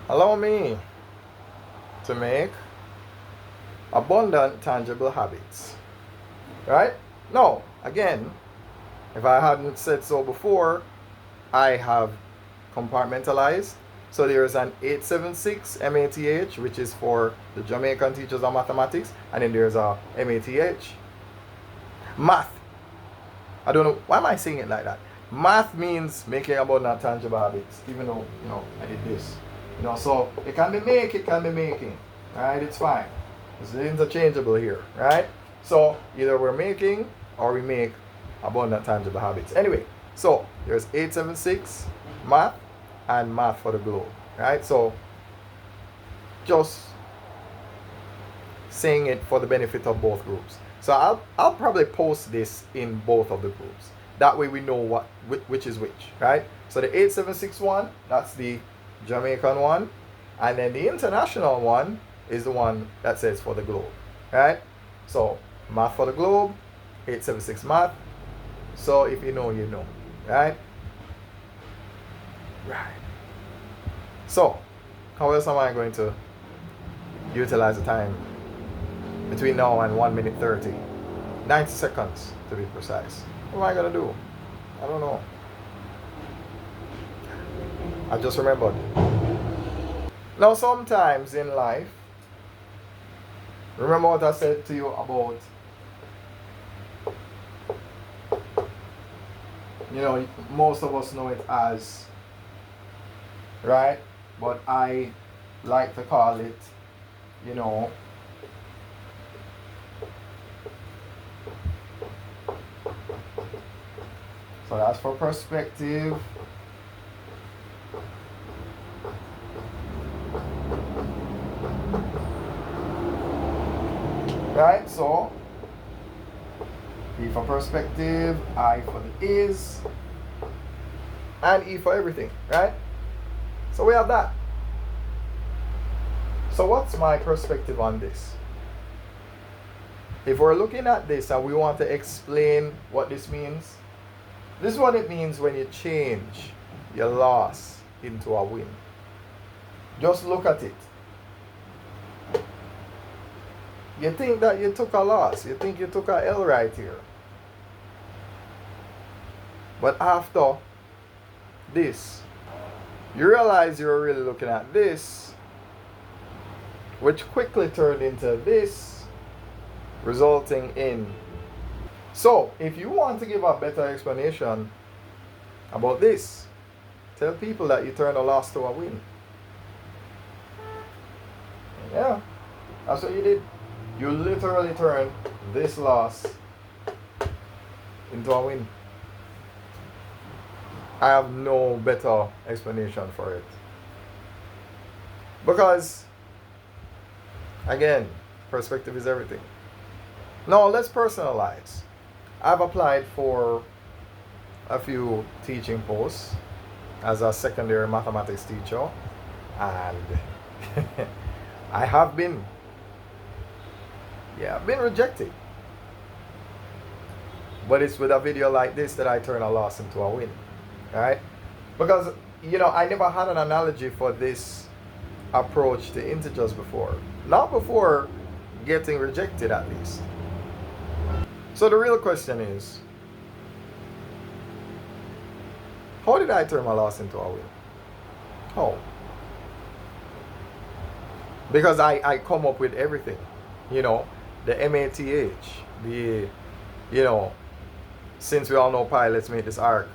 Allow me to make abundant tangible habits. Right? No, again, if I hadn't said so before, I have compartmentalized. So there's an 876 MATH, which is for the Jamaican teachers of mathematics, and then there's a MATH. Math. I don't know, why am I saying it like that? Math means making abundant tangible habits, even though, I did this. So it can be make, it can be making. Right? It's fine. It's interchangeable here, right? So either we're making or we make abundant tangible habits. Anyway, so there's 876 math and math for the globe, right? So just saying it for the benefit of both groups. So I'll probably post this in both of the groups. That way we know which is which, right? So the 876 one, that's the Jamaican one, and then the international one is the one that says for the globe, right? So math for the globe, 876 math. So if you know, you know, right? Right. So how else am I going to utilize the time between now and 1 minute 30? 90 seconds to be precise. What am I going to do? I don't know. I just remembered. Now sometimes in life, remember what I said to you about, most of us know it as, right? But I like to call it, so that's for perspective. Right? So P for perspective, I for the is, and E for everything, right? So we have that. So what's my perspective on this? If we're looking at this and we want to explain what this means, this is what it means when you change your loss into a win. Just look at it. You think that you took a loss. You think you took a L right here. But after this, you realize you're really looking at this, which quickly turned into this, resulting in. So, if you want to give a better explanation about this, tell people that you turn a loss to a win. Yeah, that's what you did. You literally turned this loss into a win. I have no better explanation for it. Because, again, perspective is everything. Now, let's personalize. I've applied for a few teaching posts as a secondary mathematics teacher, and I have been rejected. But it's with a video like this that I turn a loss into a win, right? Because, I never had an analogy for this approach to integers before. Not before getting rejected, at least. So the real question is, how did I turn my loss into a win? How? Because I come up with everything, the MATH, the, since we all know pi, let's make this arc.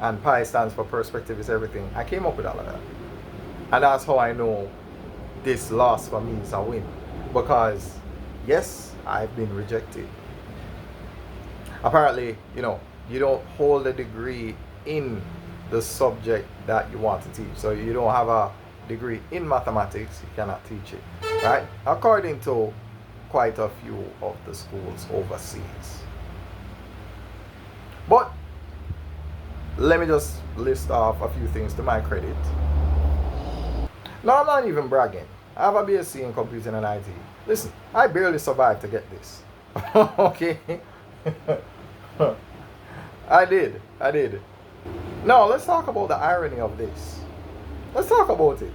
And pi stands for perspective is everything. I came up with all of that. And that's how I know this loss for me is a win. Because, yes, I've been rejected. Apparently, you don't hold a degree in the subject that you want to teach. So you don't have a degree in mathematics, you cannot teach it. Right? According to quite a few of the schools overseas. But let me just list off a few things to my credit. No, I'm not even bragging. I have a BSc in computing and IT. Listen, I barely survived to get this. Okay? I did. Now, let's talk about the irony of this. Let's talk about it.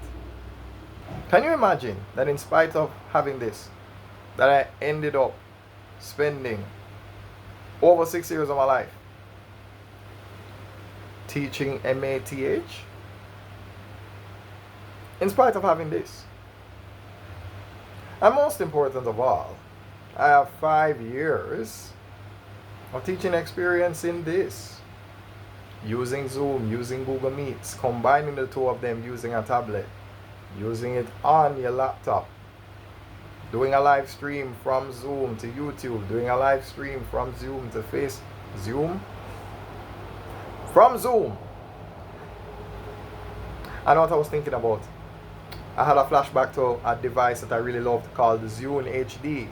Can you imagine that in spite of having this, that I ended up spending over 6 years of my life teaching MATH? In spite of having this. And most important of all, I have 5 years of teaching experience in this. Using Zoom, using Google Meets, combining the two of them using a tablet, using it on your laptop, doing a live stream from Zoom to YouTube, doing a live stream from Zoom to Zoom? From Zoom. I know what I was thinking about. I had a flashback to a device that I really loved called the Zune HD.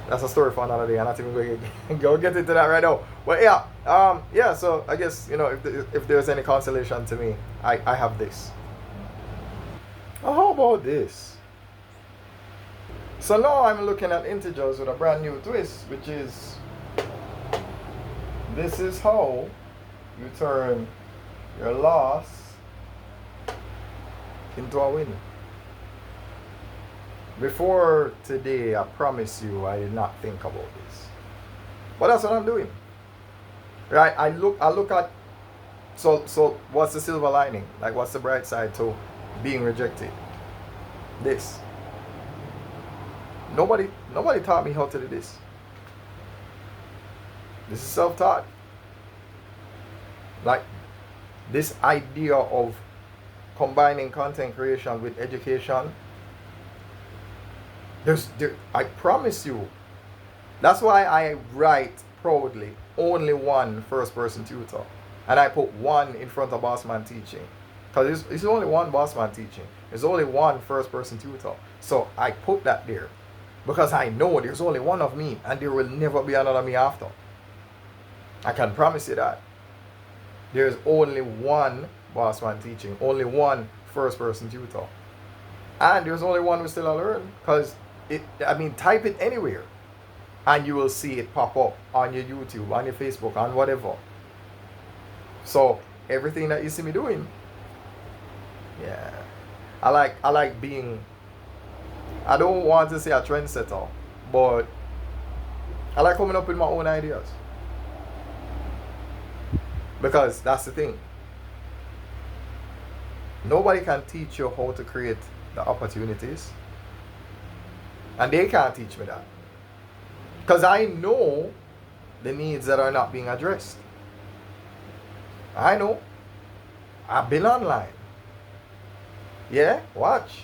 That's a story for another day. I'm not even going to go get into that right now. But yeah, so I guess, if there's any consolation to me, I have this. How about this? So now I'm looking at integers with a brand new twist, which is, this is how you turn your loss into a win. Before today, I promise you, I did not think about this. But that's what I'm doing. Right? I look at, so what's the silver lining? Like, what's the bright side to being rejected? This. Nobody taught me how to do this. This is self-taught. Like, this idea of combining content creation with education, I promise you, that's why I write proudly only one first person tutor, and I put one in front of Bossman Teaching, because it's only one Bossman Teaching, there's only one first person tutor. So I put that there because I know there's only one of me and there will never be another me after. I can promise you that. There's only one Bossman Teaching, only one first person tutor, and there's only one we still learn, because type it anywhere and you will see it pop up on your YouTube, on your Facebook, on whatever. So everything that you see me doing, yeah, I like being, I don't want to say a trendsetter, but I like coming up with my own ideas, because that's the thing. Nobody can teach you how to create the opportunities, and they can't teach me that, because I know the needs that are not being addressed. I know. I've been online. Yeah, watch.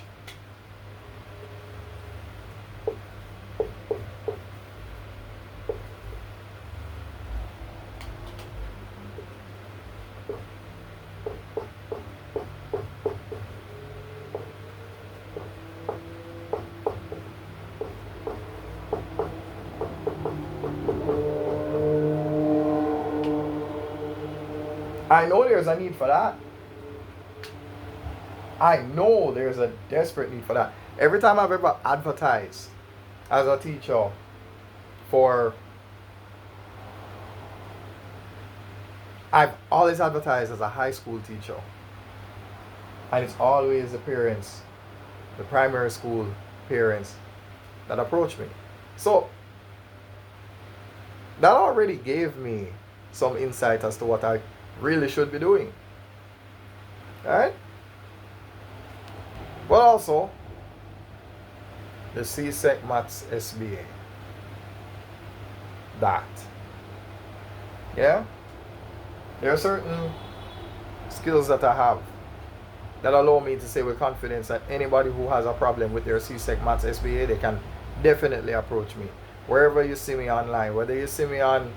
I know there's a need for that. I know there's a desperate need for that. Every time I've ever advertised as a teacher I've always advertised as a high school teacher. And it's always the parents, the primary school parents, that approach me. So that already gave me some insight as to what I really should be doing. Alright? But also, the CSEC Maths SBA. That. Yeah? There are certain skills that I have that allow me to say with confidence that anybody who has a problem with their CSEC Maths SBA, they can definitely approach me. Wherever you see me online, whether you see me on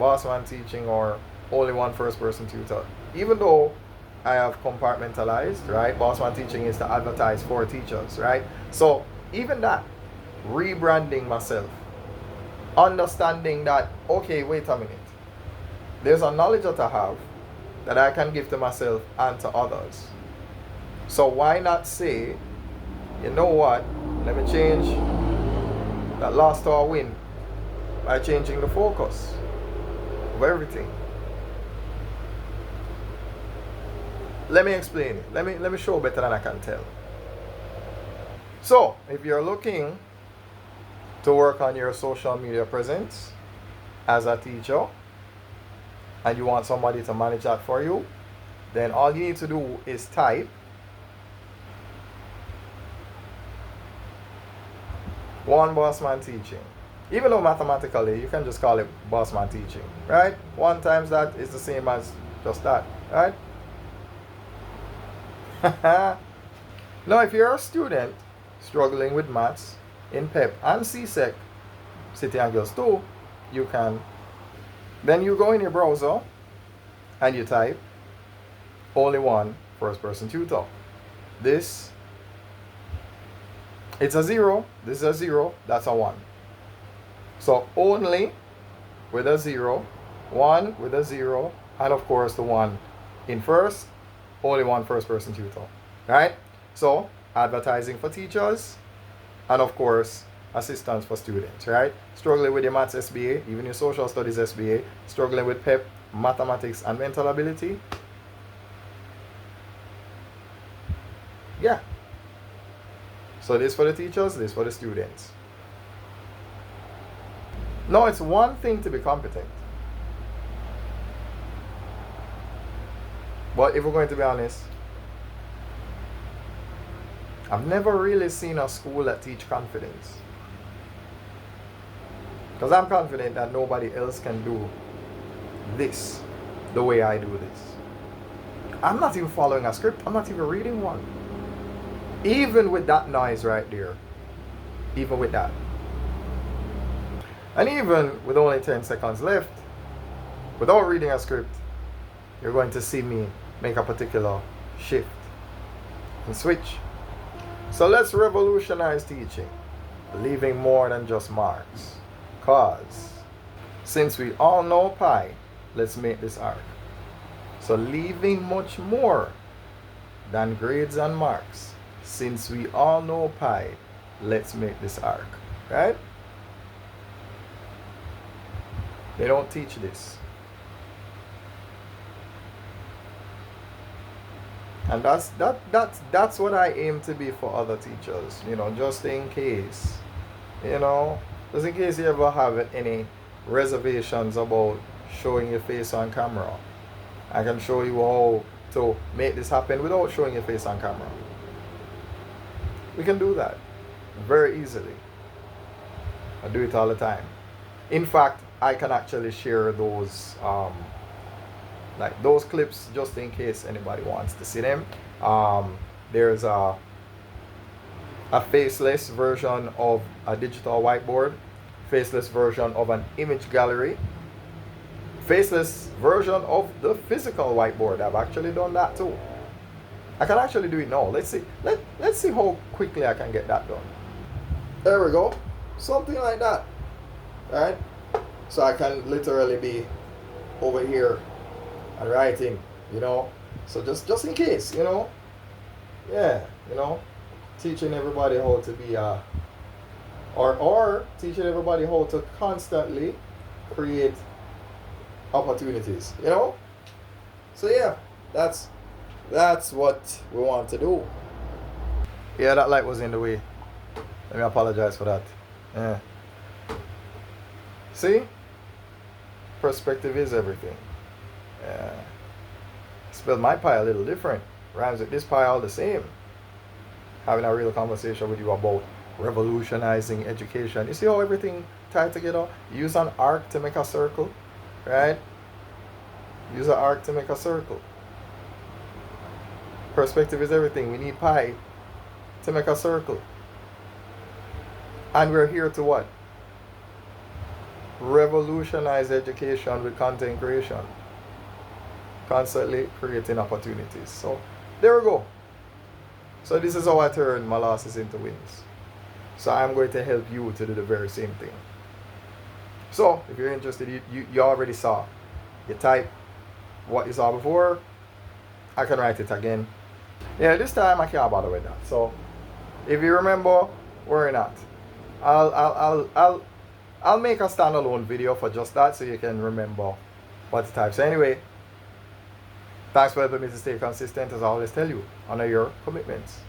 Bossman Teaching or only one first person tutor. Even though I have compartmentalized, right? Bossman Teaching is to advertise for teachers, right? So even that, rebranding myself, understanding that, okay, wait a minute. There's a knowledge that I have that I can give to myself and to others. So why not say, you know what, let me change that loss to a win by changing the focus of everything. Let me explain it. Let me show better than I can tell. So, if you're looking to work on your social media presence as a teacher and you want somebody to manage that for you, then all you need to do is type one Bossman Teaching. Even though mathematically you can just call it Bossman Teaching, right? 1 times that is the same as just that, right? Now, if you're a student struggling with maths in PEP and CSEC, City and Girls 2, you can, then you go in your browser and you type only one first person tutor. This, it's a 0, this is a 0, that's a 1. So only with a 0, 1 with a 0, and of course the 1 in first, only one first person tutor, right? So advertising for teachers, and of course assistance for students, right? Struggling with your maths SBA, even your social studies SBA, struggling with PEP, mathematics and mental ability. Yeah. So this for the teachers, this for the students. No, it's one thing to be competent. But if we're going to be honest, I've never really seen a school that teach confidence. Because I'm confident that nobody else can do this the way I do this. I'm not even following a script. I'm not even reading one. Even with that noise right there. Even with that. And even with only 10 seconds left, without reading a script, you're going to see me make a particular shift and switch. So let's revolutionize teaching, leaving more than just marks. Cause since we all know pi, let's make this arc. So leaving much more than grades and marks. Since we all know pi, let's make this arc, right? They don't teach this. And that's what I aim to be for other teachers, you know, just in case, you know, just in case you ever have any reservations about showing your face on camera. I can show you how to make this happen without showing your face on camera. We can do that very easily. I do it all the time. In fact, I can actually share those like those clips just in case anybody wants to see them. There's a faceless version of a digital whiteboard, faceless version of an image gallery, faceless version of the physical whiteboard. I've actually done that too. I can actually do it now. Let's see. Let's see how quickly I can get that done. There we go. Something like that. Right? So I can literally be over here and writing, you know. So just in case, you know. Yeah, you know, teaching everybody how to be or teaching everybody how to constantly create opportunities, you know. So yeah, that's what we want to do. Yeah, that light was in the way. Let me apologize for that. Yeah. See? Perspective is everything. Yeah. Spelled my pi a little different. Rhymes with this pi all the same. Having a real conversation with you about revolutionizing education. You see how everything tied together? Use an arc to make a circle, right? Use an arc to make a circle. Perspective is everything. We need pi to make a circle. And we're here to what? Revolutionize education with content creation. Constantly creating opportunities. So there we go. So this is how I turn my losses into wins. So I'm going to help you to do the very same thing. So if you're interested, you already saw. You type what you saw before. I can write it again. Yeah, this time I can't bother with that. So if you remember, worry not. I'll make a standalone video for just that so you can remember what to type. So anyway, thanks for helping me to stay consistent. As I always tell you, honor your commitments.